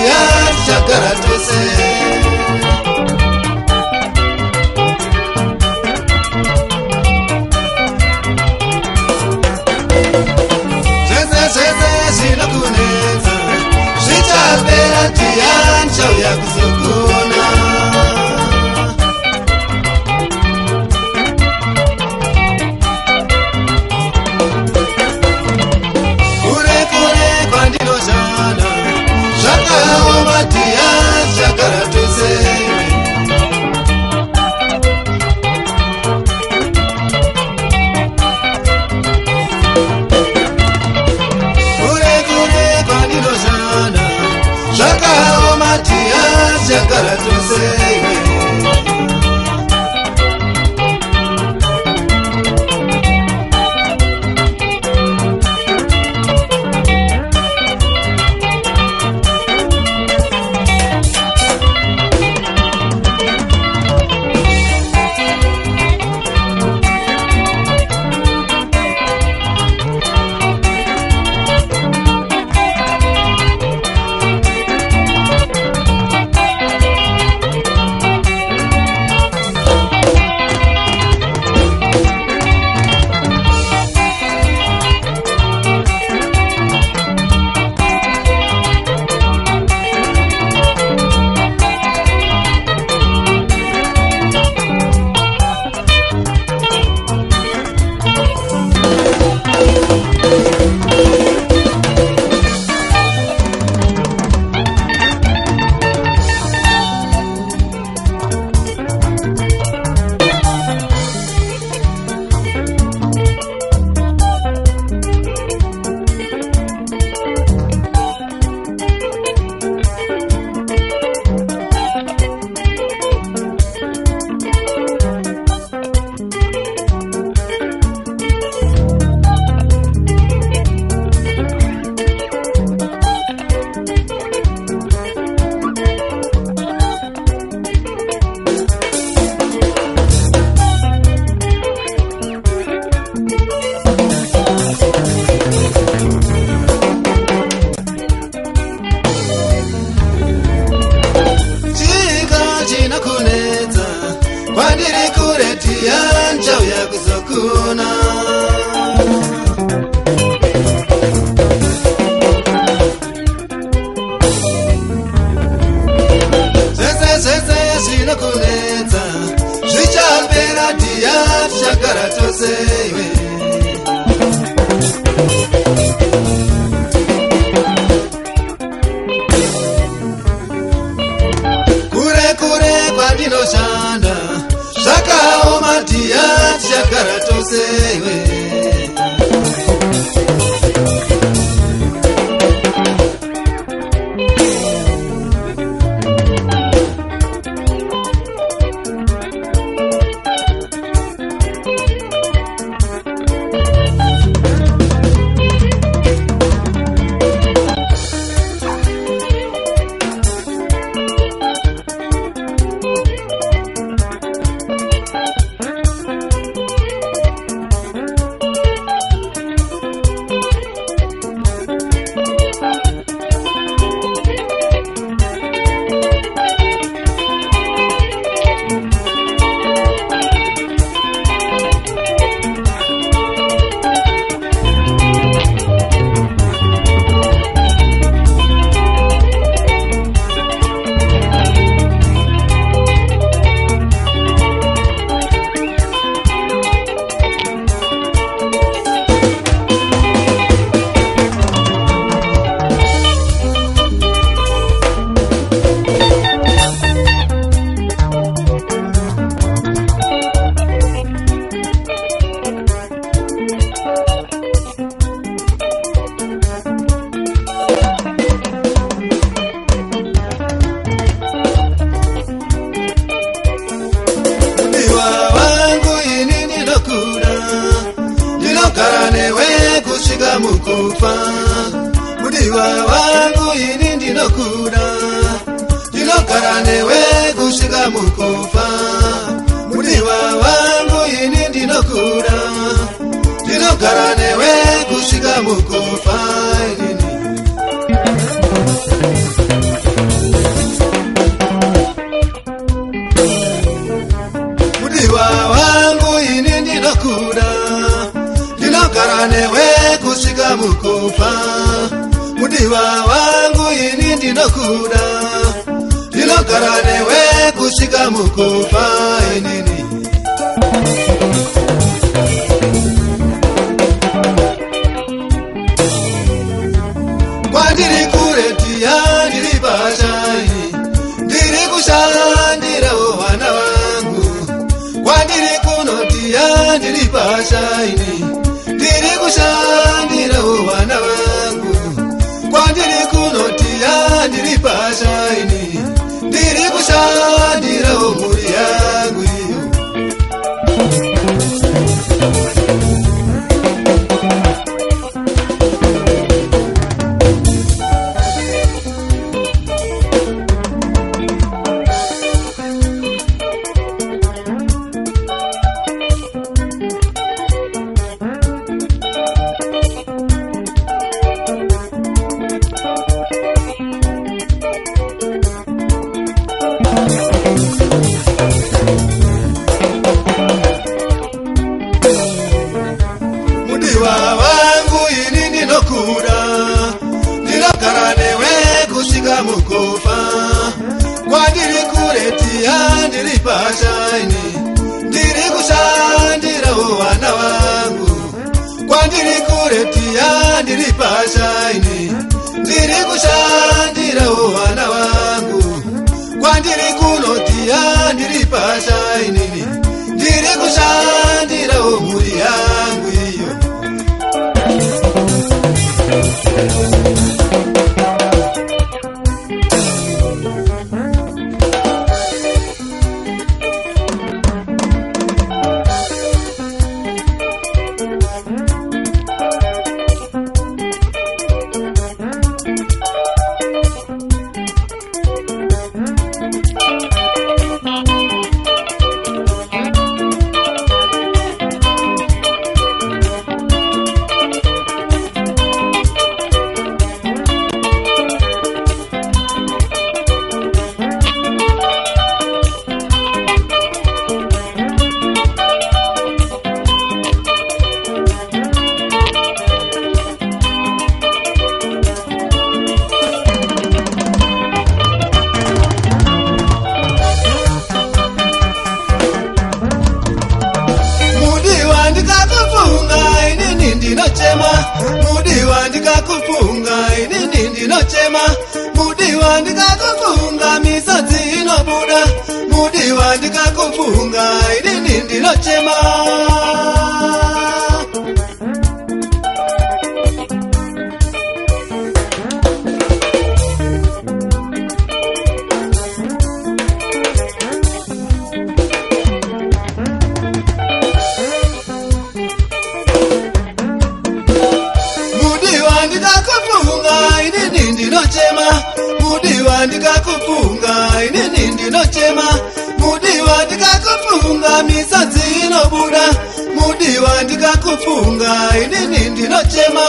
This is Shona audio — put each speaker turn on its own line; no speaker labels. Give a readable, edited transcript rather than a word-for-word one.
tiya chakara tose Zina kuneza Zitapera tiyancha uya kuzokuna Kure kure kwa ndino jana Shaka oma tiyancha karatose Shaka omatia chakara tose Tiyancha uya kuzokuna Zeze zina kuneza Zvichapera tiyancha chakara tose Kure kure kwa ndinoshanda Shaka omatia chakara tose mukufa mudiwa wangu ini ndinokura ndinogara newe kusvika mukufa mudiwa wangu ini ndinokura ndinogara newe kusvika mukufa ini ndinokuda ndinogara newe kusvika mukufa inini kwandiri kuretiya ndiri pashai ndiri kushandirawo vana vangu kwandiri kunotiya ndiri pashaini ndiri kushandirawo vana vangu kwandiri kunotiya ndiri pashaini ndiri kushandirawo mhuri yangu iyo mudiwa wangu ini ndinokuda ndinogara newe kusvika mukufa kwandiri kuretiya ndiri pashaini ndiri kushandirawo vana vangu kwandiri kuretiya ndiri pashaini ndiri kushandirawo vana vangu kwandiri kunotiya ndiri pashaini ndiri kushandirawo mhuri yangu iyo mudiwa ndikakufunga inini ndinochema mudiwa ndikakufunga misodzi inobuda mudiwa ndikakufunga inini ndinochema ndikakufunga inini ndinochema mudiwa ndikakufunga inini ndinochema mudiwa ndikakufunga misodzi inobuda mudiwa ndikakufunga inini ndinochema